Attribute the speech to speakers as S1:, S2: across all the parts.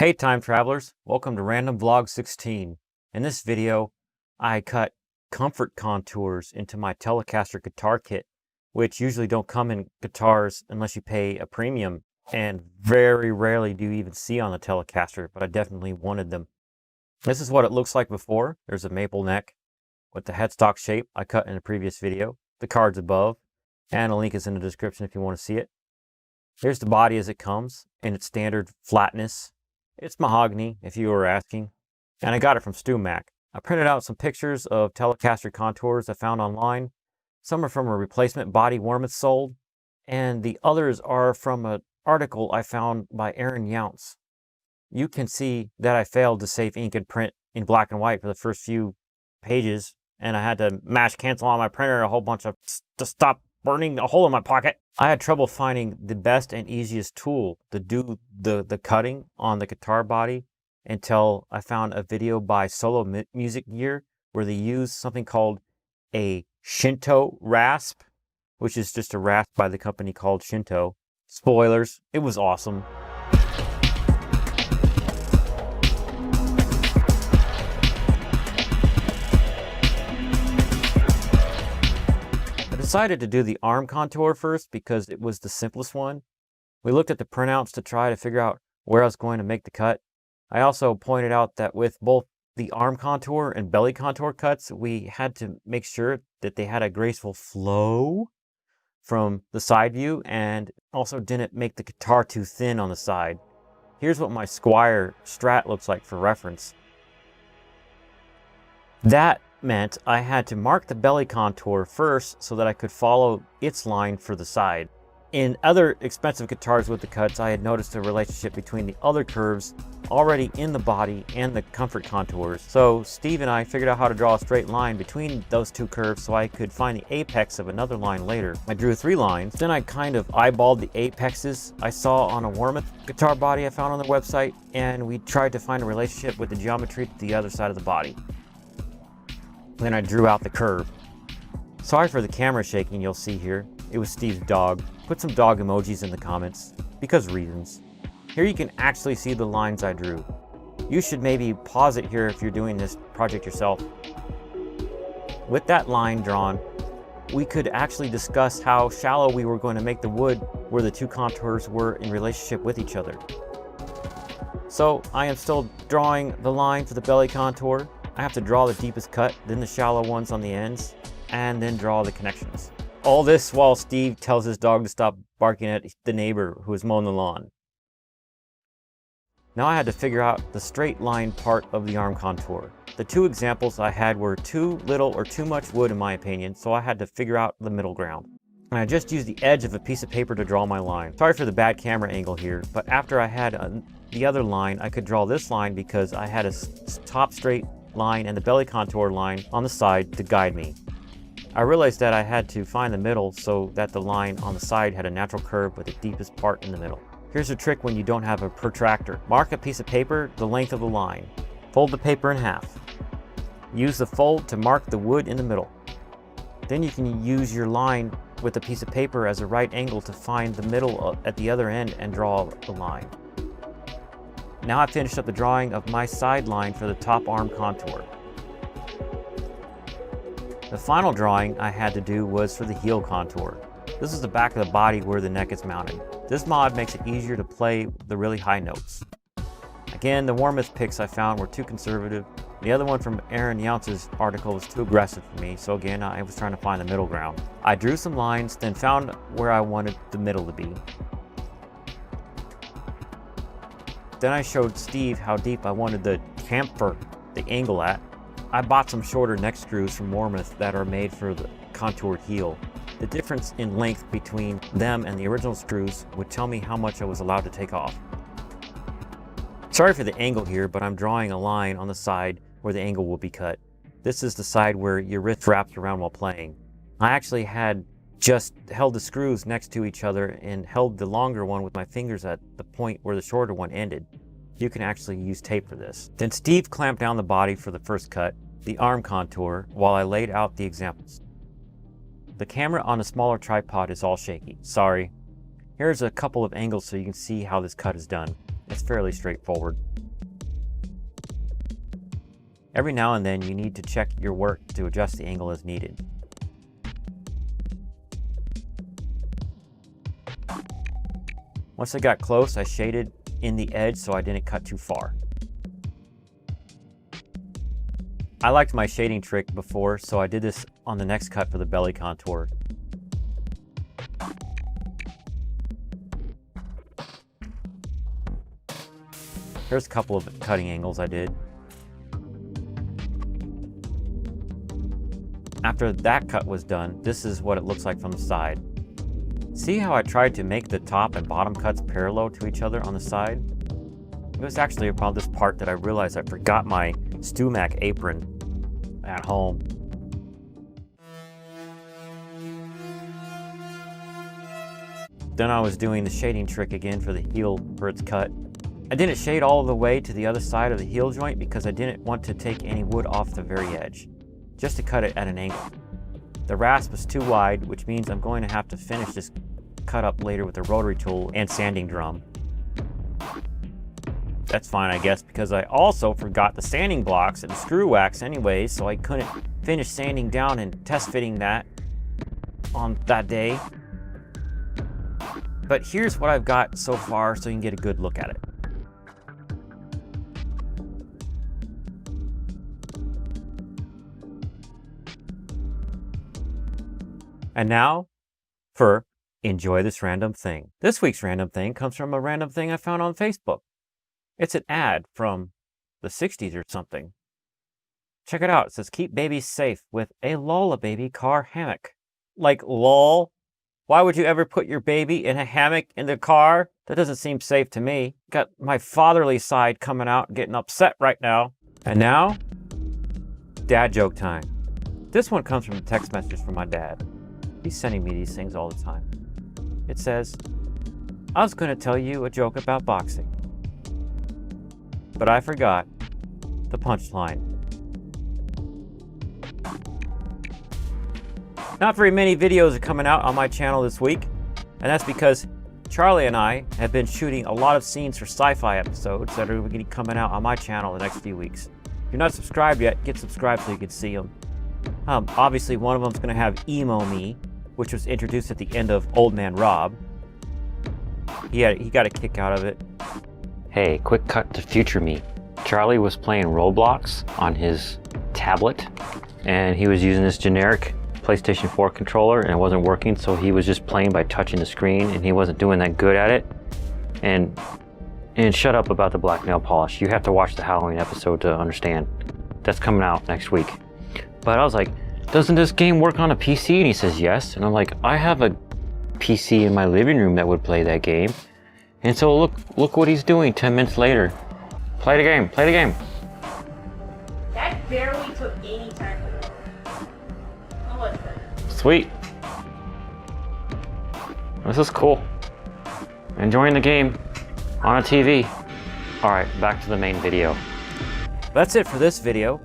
S1: Hey time travelers, welcome to Random Vlog 16. In this video, I cut comfort contours into my Telecaster guitar kit, which usually don't come in guitars unless you pay a premium, and very rarely do you even see on the Telecaster, but I definitely wanted them. This is what it looks like before. There's a maple neck with the headstock shape I cut in a previous video. The card's above, and a link is in the description if you want to see it. Here's the body as it comes in its standard flatness. It's mahogany, if you were asking, and I got it from stewmac. I printed out some pictures of Telecaster contours I found online. Some are from a replacement body Warmoth sold, and the others are from an article I found by Younce. You can see that I failed to save ink and print in black and white for the first few pages, and I had to mash cancel on my printer a whole bunch of to stop burning a hole in my pocket. I had trouble finding the best and easiest tool to do the cutting on the guitar body until I found a video by Solo Music Gear where they use something called a Shinto Rasp, which is just a rasp by the company called Shinto. Spoilers, it was awesome. I decided to do the arm contour first because it was the simplest one. We looked at the printouts to try to figure out where I was going to make the cut. I also pointed out that with both the arm contour and belly contour cuts, we had to make sure that they had a graceful flow from the side view and also didn't make the guitar too thin on the side. Here's what my Squier Strat looks like for reference. That meant I had to mark the belly contour first so that I could follow its line for the side. In other expensive guitars with the cuts, I had noticed a relationship between the other curves already in the body and the comfort contours. So Steve and I figured out how to draw a straight line between those two curves so I could find the apex of another line later. I drew 3 lines, then I kind of eyeballed the apexes I saw on a Warmoth guitar body I found on their website, and we tried to find a relationship with the geometry to the other side of the body. Then I drew out the curve. Sorry for the camera shaking you'll see here. It was Steve's dog. Put some dog emojis in the comments, because reasons. Here you can actually see the lines I drew. You should maybe pause it here if you're doing this project yourself. With that line drawn, we could actually discuss how shallow we were going to make the wood where the two contours were in relationship with each other. So I am still drawing the line for the belly contour. I have to draw the deepest cut, then the shallow ones on the ends, and then draw the connections. All this while Steve tells his dog to stop barking at the neighbor who is mowing the lawn. Now I had to figure out the straight line part of the arm contour. The 2 examples I had were too little or too much wood in my opinion, so I had to figure out the middle ground. And I just used the edge of a piece of paper to draw my line. Sorry for the bad camera angle here, but after I had the other line, I could draw this line because I had a top straight line and the belly contour line on the side to guide me. I realized that I had to find the middle so that the line on the side had a natural curve with the deepest part in the middle. Here's a trick when you don't have a protractor. Mark a piece of paper the length of the line. Fold the paper in half. Use the fold to mark the wood in the middle. Then you can use your line with a piece of paper as a right angle to find the middle at the other end and draw the line. Now I've finished up the drawing of my side line for the top arm contour. The final drawing I had to do was for the heel contour. This is the back of the body where the neck is mounted. This mod makes it easier to play the really high notes. Again, the Warmoth pics I found were too conservative. The other one from Younce's article was too aggressive for me, so again I was trying to find the middle ground. I drew some lines, then found where I wanted the middle to be. Then I showed Steve how deep I wanted the chamfer, the angle at. I bought some shorter neck screws from Warmoth that are made for the contoured heel. The difference in length between them and the original screws would tell me how much I was allowed to take off. Sorry for the angle here, but I'm drawing a line on the side where the angle will be cut. This is the side where your wrist wraps around while playing. I actually had just held the screws next to each other and held the longer one with my fingers at the point where the shorter one ended. You can actually use tape for this. Then Steve clamped down the body for the first cut, the arm contour, while I laid out the examples. The camera on a smaller tripod is all shaky, sorry. Here's a couple of angles so you can see how this cut is done. It's fairly straightforward. Every now and then you need to check your work to adjust the angle as needed. Once I got close, I shaded in the edge so I didn't cut too far. I liked my shading trick before, so I did this on the next cut for the belly contour. Here's a couple of cutting angles I did. After that cut was done, this is what it looks like from the side. See how I tried to make the top and bottom cuts parallel to each other on the side? It was actually about this part that I realized I forgot my stewmac apron at home. Then I was doing the shading trick again for the heel for its cut. I didn't shade all the way to the other side of the heel joint because I didn't want to take any wood off the very edge, just to cut it at an angle. The rasp is too wide, which means I'm going to have to finish this cut up later with a rotary tool and sanding drum. That's fine, I guess, because I also forgot the sanding blocks and the screw wax anyways, so I couldn't finish sanding down and test fitting that on that day. But here's what I've got so far so you can get a good look at it. And now for Enjoy This Random Thing. This week's random thing comes from a random thing I found on Facebook. It's an ad from the 60s or something. Check it out. It says, keep babies safe with a Lullababy car hammock. Like, lol. Why would you ever put your baby in a hammock in the car? That doesn't seem safe to me. Got my fatherly side coming out and getting upset right now. And now, dad joke time. This one comes from a text message from my dad. He's sending me these things all the time. It says, I was going to tell you a joke about boxing, but I forgot the punchline. Not very many videos are coming out on my channel this week, and that's because Charlie and I have been shooting a lot of scenes for sci-fi episodes that are going to be coming out on my channel the next few weeks. If you're not subscribed yet, get subscribed so you can see them. Obviously, one of them is going to have Emo Me, which was introduced at the end of Old Man Rob. He got a kick out of it. Hey, quick cut to future me. Charlie was playing Roblox on his tablet, and he was using this generic PlayStation 4 controller, and it wasn't working, so he was just playing by touching the screen, and he wasn't doing that good at it. And shut up about the black nail polish. You have to watch the Halloween episode to understand. That's coming out next week. But I was like, doesn't this game work on a PC? And he says yes. And I'm like, I have a PC in my living room that would play that game. And so look what he's doing 10 minutes later. Play the game, play the game.
S2: That barely took any time to load. Oh, what's that?
S1: Sweet. This is cool. Enjoying the game on a TV. All right, back to the main video. That's it for this video.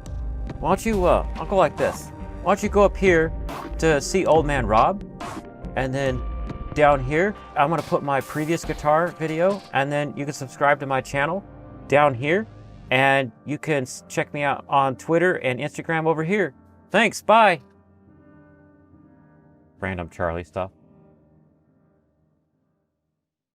S1: Why don't you, I'll go like this. Why don't you go up here to see Old Man Rob, and then down here, I'm gonna put my previous guitar video, and then you can subscribe to my channel down here, and you can check me out on Twitter and Instagram over here. Thanks, bye. Random Charlie stuff.